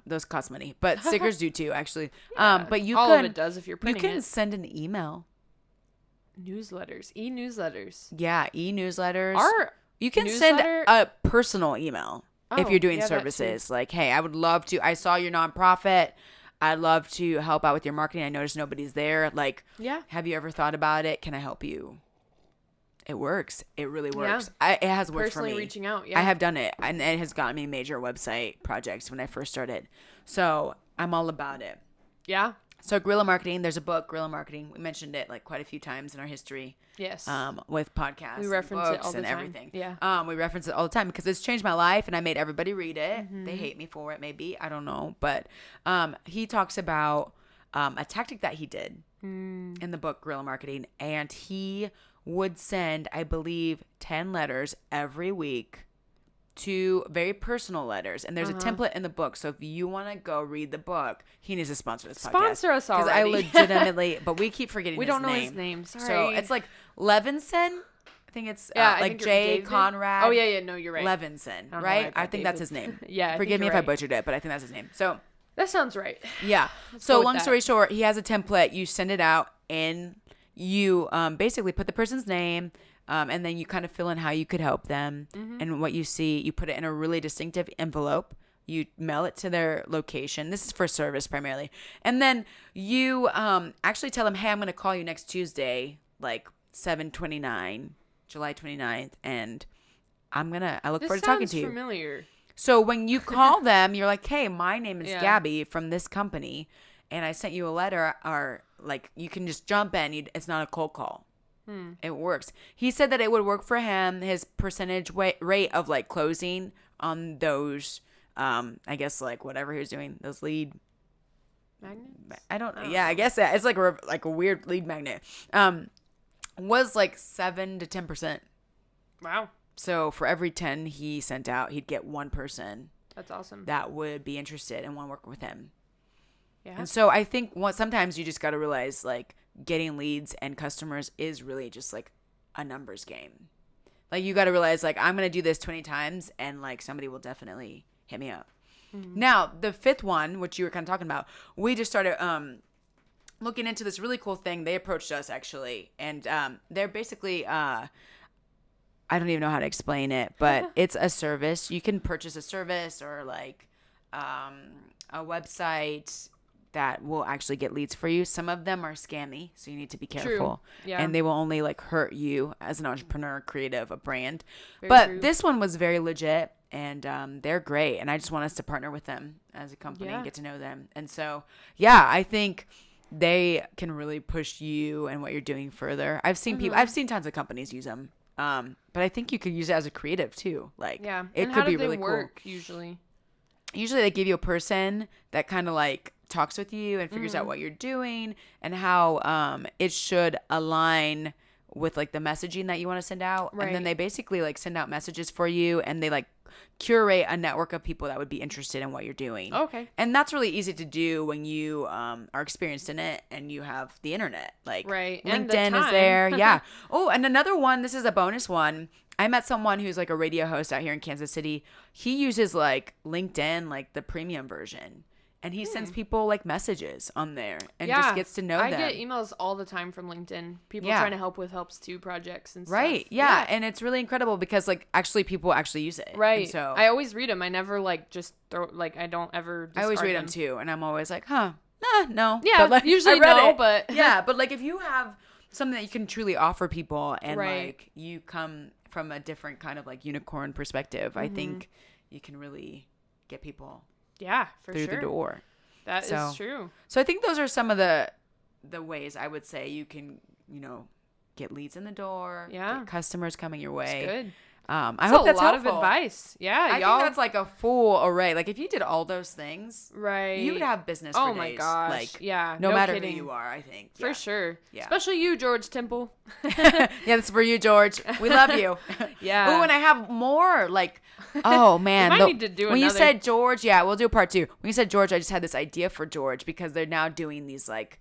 Speaker 1: Those cost money, but stickers do too, actually. But you
Speaker 2: all
Speaker 1: can,
Speaker 2: of it does if you're printing
Speaker 1: you can
Speaker 2: it.
Speaker 1: send an email.
Speaker 2: Newsletters, e-newsletters.
Speaker 1: Yeah, e-newsletters. You can
Speaker 2: newsletter-
Speaker 1: send a personal email if you're doing
Speaker 2: yeah,
Speaker 1: services. Like, hey, I would love to. I saw your nonprofit. I'd love to help out with your marketing. I noticed nobody's there. Like, have you ever thought about it? Can I help you? It works. It really works. It has worked for me.
Speaker 2: Personally reaching out.
Speaker 1: I have done it, and it has gotten me major website projects when I first started. So I'm all about it.
Speaker 2: Yeah.
Speaker 1: So guerrilla marketing, there's a book, Guerrilla Marketing. We mentioned it like quite a few times in our history.
Speaker 2: Yes.
Speaker 1: With podcasts,
Speaker 2: we reference it all the
Speaker 1: and
Speaker 2: time.
Speaker 1: everything.
Speaker 2: Yeah.
Speaker 1: We reference it all the time because it's changed my life, and I made everybody read it.
Speaker 2: Mm-hmm.
Speaker 1: They hate me for it, maybe, I don't know, but he talks about a tactic that he did in the book Guerrilla Marketing, and he would send, I believe, 10 letters every week. 2 very personal letters, and there's a template in the book. So if you want to go read the book, he needs to sponsor this podcast.
Speaker 2: Sponsor us already.
Speaker 1: Because I legitimately, but we keep forgetting.
Speaker 2: We
Speaker 1: his
Speaker 2: don't know
Speaker 1: name.
Speaker 2: his name. Sorry.
Speaker 1: So it's like Levinson. I think it's
Speaker 2: I
Speaker 1: like
Speaker 2: think
Speaker 1: J.
Speaker 2: David?
Speaker 1: Conrad.
Speaker 2: Oh yeah. No, you're right.
Speaker 1: Levinson,
Speaker 2: I
Speaker 1: right? I
Speaker 2: about
Speaker 1: think that's his name.
Speaker 2: Yeah.
Speaker 1: Forgive me if
Speaker 2: right.
Speaker 1: I butchered it, but I think that's his name. So
Speaker 2: that sounds right.
Speaker 1: yeah. So long story short, he has a template. You send it out, and you basically put the person's name. And then you kind of fill in how you could help them and what you see. You put it in a really distinctive envelope. You mail it to their location. This is for service primarily. And then you actually tell them, hey, I'm going to call you next Tuesday, like 7/29, July 29th. And I look forward to talking to you.
Speaker 2: This sounds familiar.
Speaker 1: So when you call them, you're like, hey, my name is Gabby from this company. And I sent you a letter, or like you can just jump in. It's not a cold call. It works. He said that it would work for him. His percentage rate of like closing on those, I guess like whatever he was doing, those lead
Speaker 2: magnets.
Speaker 1: I guess it's like a weird lead magnet. Was like 7 to 10%.
Speaker 2: Wow.
Speaker 1: So for every 10 he sent out, he'd get one person.
Speaker 2: That's awesome.
Speaker 1: That would be interested and want to work with him.
Speaker 2: Yeah.
Speaker 1: And so I think sometimes you just got to realize like getting leads and customers is really just like a numbers game. Like you got to realize like I'm going to do this 20 times and like somebody will definitely hit me up. Now, the 5th one, which you were kind of talking about, we just started looking into this really cool thing. They approached us actually, and they're basically I don't even know how to explain it, but it's a service. You can purchase a service or like a website that will actually get leads for you. Some of them are scammy, so you need to be careful.
Speaker 2: True. Yeah.
Speaker 1: And they will only like hurt you as an entrepreneur, creative, a brand.
Speaker 2: Very
Speaker 1: but
Speaker 2: true.
Speaker 1: this one was very legit, and they're great. And I just want us to partner with them as a company and get to know them. And so, yeah, I think they can really push you and what you're doing further. I've seen people, I've seen tons of companies use them. But I think you could use it as a creative too. Like, it could be really cool.
Speaker 2: Usually
Speaker 1: They give you a person that kind of like talks with you and figures out what you're doing and how it should align with like the messaging that you want to send out.
Speaker 2: Right.
Speaker 1: And then they basically like send out messages for you, and they like curate a network of people that would be interested in what you're doing.
Speaker 2: Okay.
Speaker 1: And that's really easy to do when you are experienced in it and you have the internet. Like
Speaker 2: right. And the
Speaker 1: LinkedIn is
Speaker 2: time.
Speaker 1: there. Yeah. Oh, and another one, this is a bonus one. I met someone who's like a radio host out here in Kansas City. He uses like LinkedIn, like the premium version. And he sends people like messages on there and just gets to know them.
Speaker 2: I get emails all the time from LinkedIn. People trying to help with Helps To projects and stuff.
Speaker 1: Right. Yeah. And it's really incredible because like actually people actually use it.
Speaker 2: Right.
Speaker 1: And so
Speaker 2: I always read them. I never like just throw, like I don't ever discard
Speaker 1: I always read them too. And I'm always like, no.
Speaker 2: Yeah.
Speaker 1: But, like,
Speaker 2: usually
Speaker 1: I read
Speaker 2: no,
Speaker 1: it.
Speaker 2: but.
Speaker 1: Yeah. But like if you have something that you can truly offer people and
Speaker 2: Right.
Speaker 1: like you come from a different kind of like unicorn perspective, I think you can really get people
Speaker 2: Yeah, for
Speaker 1: through
Speaker 2: sure.
Speaker 1: the door.
Speaker 2: That is true.
Speaker 1: So I think those are some of the ways I would say you can, get leads in the door, get customers coming your way.
Speaker 2: That's good.
Speaker 1: I hope that's
Speaker 2: a lot
Speaker 1: helpful.
Speaker 2: of advice. Yeah,
Speaker 1: I think that's like a full array. Like if you did all those things,
Speaker 2: right,
Speaker 1: you would have business for
Speaker 2: oh
Speaker 1: days.
Speaker 2: my gosh.
Speaker 1: Like,
Speaker 2: yeah,
Speaker 1: no matter
Speaker 2: kidding.
Speaker 1: who you are, I think.
Speaker 2: For sure.
Speaker 1: Yeah.
Speaker 2: Especially you, George Temple.
Speaker 1: Yeah, this is for you, George. We love you.
Speaker 2: Yeah.
Speaker 1: Oh, and I have more. Like, oh man,
Speaker 2: We might need to do
Speaker 1: when you
Speaker 2: another.
Speaker 1: said George, yeah, we'll do part 2. When you said George, I just had this idea for George because they're now doing these like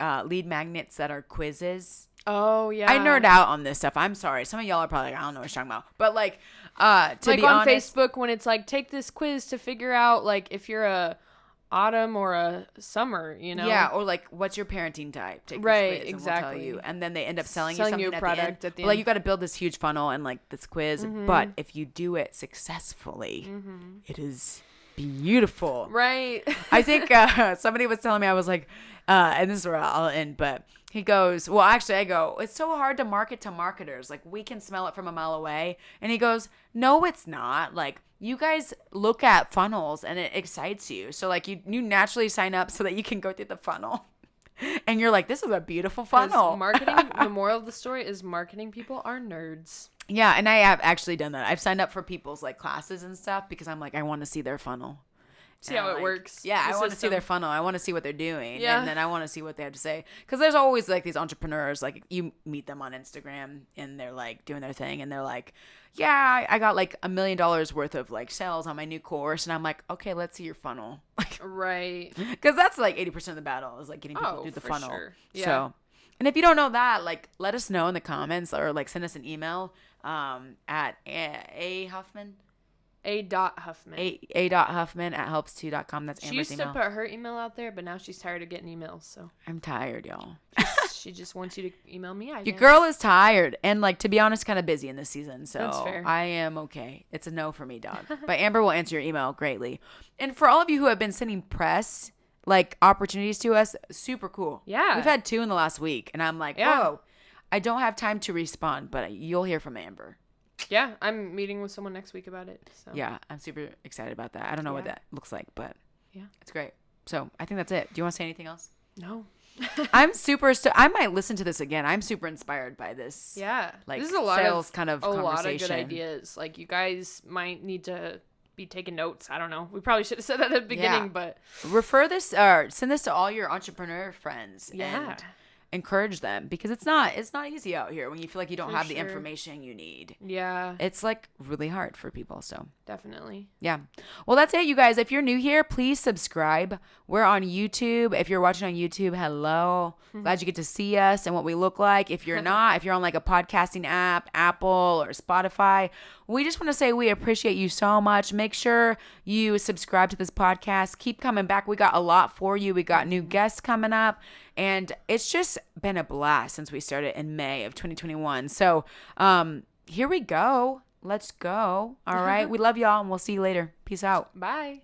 Speaker 1: lead magnets that are quizzes.
Speaker 2: Oh yeah.
Speaker 1: I nerd out on this stuff. I'm sorry. Some of y'all are probably like, I don't know what you're talking about. But like, to
Speaker 2: like
Speaker 1: be
Speaker 2: on
Speaker 1: honest,
Speaker 2: Facebook when it's like take this quiz to figure out like if you're a autumn or a summer, you know?
Speaker 1: Yeah, or like, what's your parenting type? Take
Speaker 2: Right,
Speaker 1: this quiz
Speaker 2: exactly.
Speaker 1: And we'll tell you. And then they end up selling you something
Speaker 2: your product
Speaker 1: at the end. Like, you got to build this huge funnel and like this quiz. But if you do it successfully, it is beautiful.
Speaker 2: Right.
Speaker 1: I think somebody was telling me, I was like, and this is where I'll end, but he goes, well, actually, I go, it's so hard to market to marketers. Like, we can smell it from a mile away. And he goes, no, it's not. Like, you guys look at funnels and it excites you. So, like, you naturally sign up so that you can go through the funnel. And you're like, this is a beautiful funnel.
Speaker 2: Marketing, the moral of the story is marketing people are nerds.
Speaker 1: Yeah, and I have actually done that. I've signed up for people's, like, classes and stuff because I'm like, I want to see their funnel.
Speaker 2: See how it works.
Speaker 1: Yeah, I want to see their funnel. I want to see what they're doing.
Speaker 2: Yeah.
Speaker 1: And then I want to see what they have to say. Because there's always like these entrepreneurs, like you meet them on Instagram and they're like doing their thing. And they're like, yeah, I got like $1 million worth of like sales on my new course. And I'm like, okay, let's see your funnel.
Speaker 2: Right.
Speaker 1: Because that's like 80% of the battle is like getting people through the funnel.
Speaker 2: Sure. Yeah.
Speaker 1: So, and if you don't know that, like let us know in the comments or like send us an email at A. Huffman.
Speaker 2: A.Huffman.
Speaker 1: A.Huffman at helps2.com. That's Amber's email.
Speaker 2: She used to put her email out there, but now she's tired of getting emails. So
Speaker 1: I'm tired, y'all.
Speaker 2: She just wants you to email me.
Speaker 1: Your girl is tired and, like, to be honest, kind of busy in this season. So
Speaker 2: that's fair.
Speaker 1: I am okay. It's a no for me, dog. But Amber will answer your email greatly. And for all of you who have been sending press, like, opportunities to us, super cool.
Speaker 2: Yeah.
Speaker 1: We've had 2 in the last week. And I'm like, whoa, I don't have time to respond, but you'll hear from Amber.
Speaker 2: Yeah, I'm meeting with someone next week about it. So.
Speaker 1: Yeah, I'm super excited about that. I don't know what that looks like, but
Speaker 2: yeah,
Speaker 1: it's great. So I think that's it. Do you want to say anything else?
Speaker 2: No.
Speaker 1: I'm super. I might listen to this again. I'm super inspired by this.
Speaker 2: Yeah,
Speaker 1: like
Speaker 2: this is a lot
Speaker 1: sales
Speaker 2: of,
Speaker 1: kind of
Speaker 2: a
Speaker 1: conversation.
Speaker 2: lot of good ideas. Like you guys might need to be taking notes. I don't know. We probably should have said that at the beginning, but
Speaker 1: refer this or send this to all your entrepreneur friends.
Speaker 2: Yeah.
Speaker 1: And encourage them because it's not easy out here when you feel like you don't have the
Speaker 2: sure.
Speaker 1: information you need.
Speaker 2: Yeah.
Speaker 1: It's like really hard for people. So
Speaker 2: definitely.
Speaker 1: Yeah. Well, that's it, you guys. If you're new here, please subscribe. We're on YouTube. If you're watching on YouTube, hello. Glad you get to see us and what we look like. If you're not, if you're on like a podcasting app, Apple or Spotify, we just want to say we appreciate you so much. Make sure you subscribe to this podcast. Keep coming back. We got a lot for you. We got new guests coming up. And it's just been a blast since we started in May of 2021. So here we go. Let's go. All right. We love y'all and we'll see you later. Peace out.
Speaker 2: Bye.